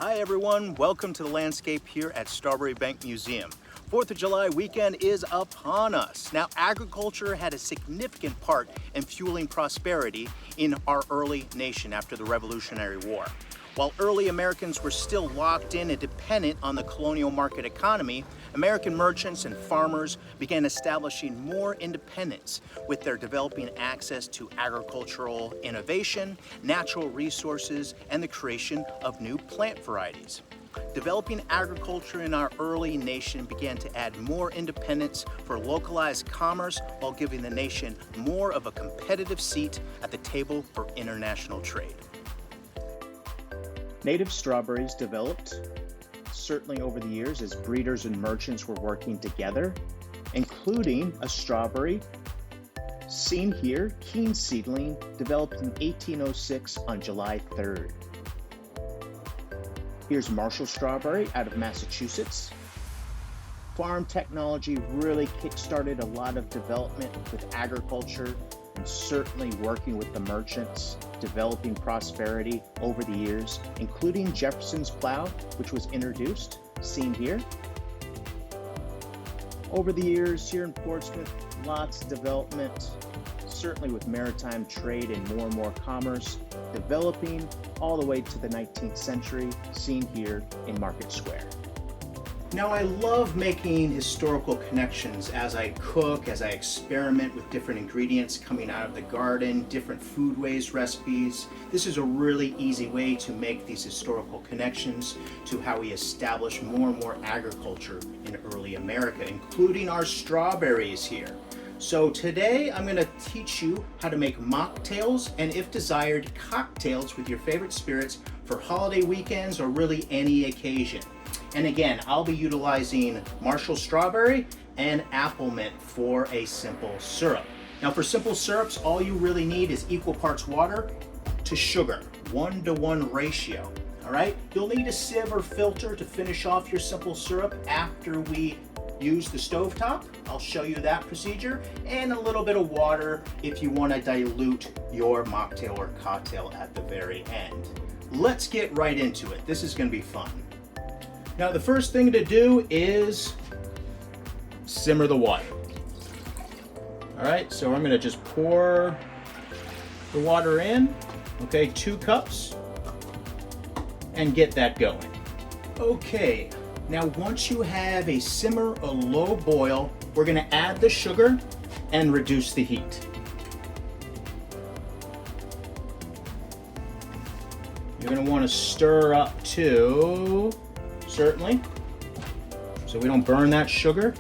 Hi everyone, welcome to the landscape here at Strawbery Banke Museum. 4th of July weekend is upon us. Now, agriculture had a significant part in fueling prosperity in our early nation after the Revolutionary War. While early Americans were still locked in and dependent on the colonial market economy, American merchants and farmers began establishing more independence with their developing access to agricultural innovation, natural resources, and the creation of new plant varieties. Developing agriculture in our early nation began to add more independence for localized commerce while giving the nation more of a competitive seat at the table for international trade. Native strawberries developed certainly over the years as breeders and merchants were working together, including a strawberry seen here, Keen seedling, developed in 1806 on July 3rd. Here's Marshall strawberry out of Massachusetts. Farm technology really kick-started a lot of development with agriculture and certainly working with the merchants, developing prosperity over the years, including Jefferson's plow, which was introduced, seen here. Over the years here in Portsmouth, lots of development, certainly with maritime trade and more commerce, developing all the way to the 19th century, seen here in Market Square. Now, I love making historical connections as I cook, as I experiment with different ingredients coming out of the garden, different foodways recipes. This is a really easy way to make these historical connections to how we establish more and more agriculture in early America, including our strawberries here. So today I'm going to teach you how to make mocktails and, if desired, cocktails with your favorite spirits for holiday weekends or really any occasion. And again, I'll be utilizing Marshall strawberry and apple mint for a simple syrup. Now, for simple syrups, all you really need is equal parts water to sugar, 1-to-1 ratio. All right, you'll need a sieve or filter to finish off your simple syrup after we use the stovetop. I'll show you that procedure, and a little bit of water if you want to dilute your mocktail or cocktail at the very end. Let's get right into it. This is going to be fun. Now, the first thing to do is simmer the water. All right, so I'm going to just pour the water in, okay, 2 cups, and get that going. Okay, now once you have a simmer, a low boil, we're going to add the sugar and reduce the heat. You're going to want to stir up to, certainly, so we don't burn that sugar,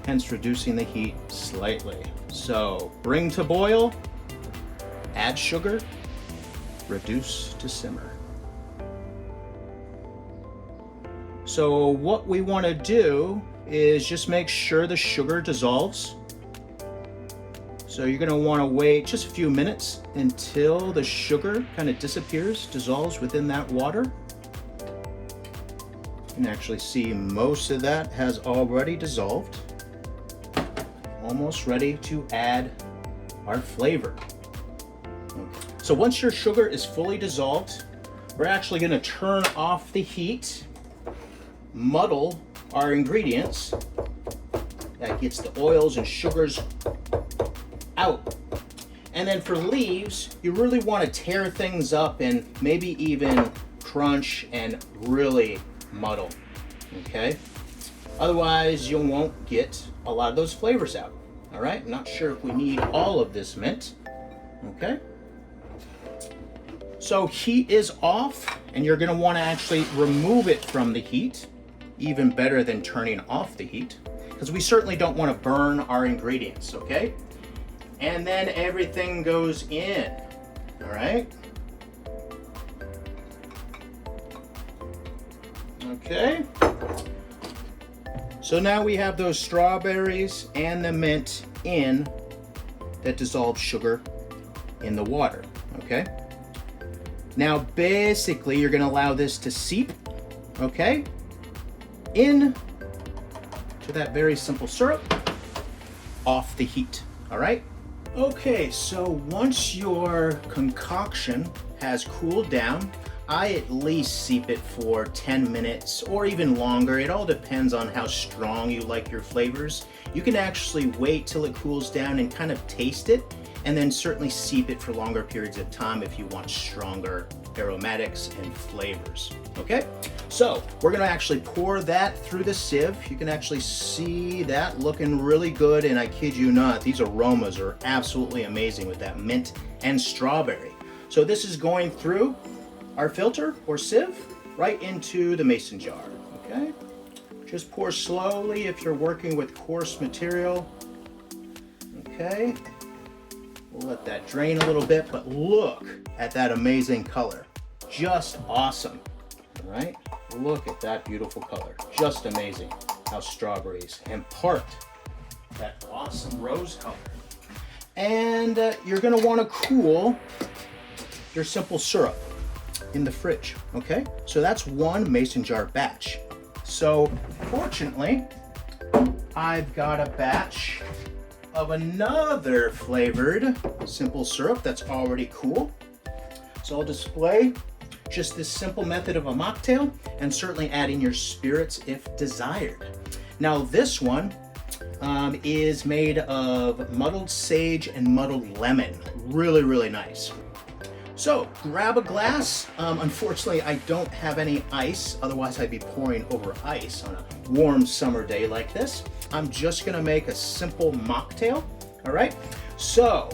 hence reducing the heat slightly. So bring to boil, add sugar, reduce to simmer. So what we want to do is just make sure the sugar dissolves. So you're going to want to wait just a few minutes until the sugar kind of disappears, dissolves within that water. You can actually see most of that has already dissolved. Almost ready to add our flavor. So once your sugar is fully dissolved, we're actually going to turn off the heat, muddle our ingredients. That gets the oils and sugars out. And then for leaves, you really want to tear things up and maybe even crunch and really muddle, okay? Otherwise, you won't get a lot of those flavors out, all right? I'm not sure if we need all of this mint, okay? So heat is off, and you're gonna wanna actually remove it from the heat, even better than turning off the heat, because we certainly don't wanna burn our ingredients, okay? And then everything goes in, all right? Okay, so now we have those strawberries and the mint in that dissolved sugar in the water, okay? Now basically you're gonna allow this to seep, okay, in to that very simple syrup, off the heat, all right? Okay, so once your concoction has cooled down, I at least steep it for 10 minutes or even longer. It all depends on how strong you like your flavors. You can actually wait till it cools down and kind of taste it, and then certainly steep it for longer periods of time if you want stronger aromatics and flavors. Okay, so we're gonna actually pour that through the sieve. You can actually see that looking really good, and I kid you not, these aromas are absolutely amazing with that mint and strawberry. So this is going through our filter or sieve right into the mason jar. Okay, just pour slowly if you're working with coarse material. Okay, we'll let that drain a little bit, but look at that amazing color. Just awesome. All right, look at that beautiful color. Just amazing how strawberries impart that awesome rose color. And you're gonna wanna cool your simple syrup in the fridge, okay? So that's one mason jar batch. So fortunately, I've got a batch of another flavored simple syrup that's already cool. So I'll display just this simple method of a mocktail, and certainly add in your spirits if desired. Now this one is made of muddled sage and muddled lemon. Really, really nice. So grab a glass. Unfortunately, I don't have any ice, otherwise I'd be pouring over ice on a warm summer day like this. I'm just gonna make a simple mocktail, all right? So,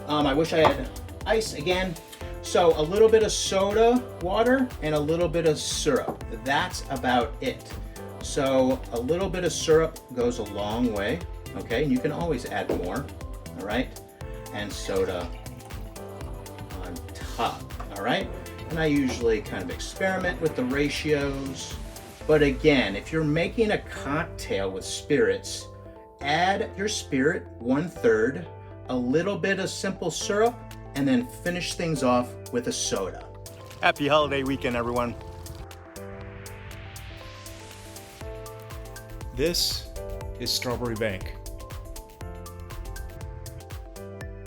I wish I had ice again. So a little bit of soda water and a little bit of syrup. That's about it. So a little bit of syrup goes a long way, okay? And you can always add more, all right? And soda on top, all right? And I usually kind of experiment with the ratios. But again, if you're making a cocktail with spirits, add your spirit 1/3, a little bit of simple syrup, and then finish things off with a soda. Happy holiday weekend, everyone. This is Strawbery Banke.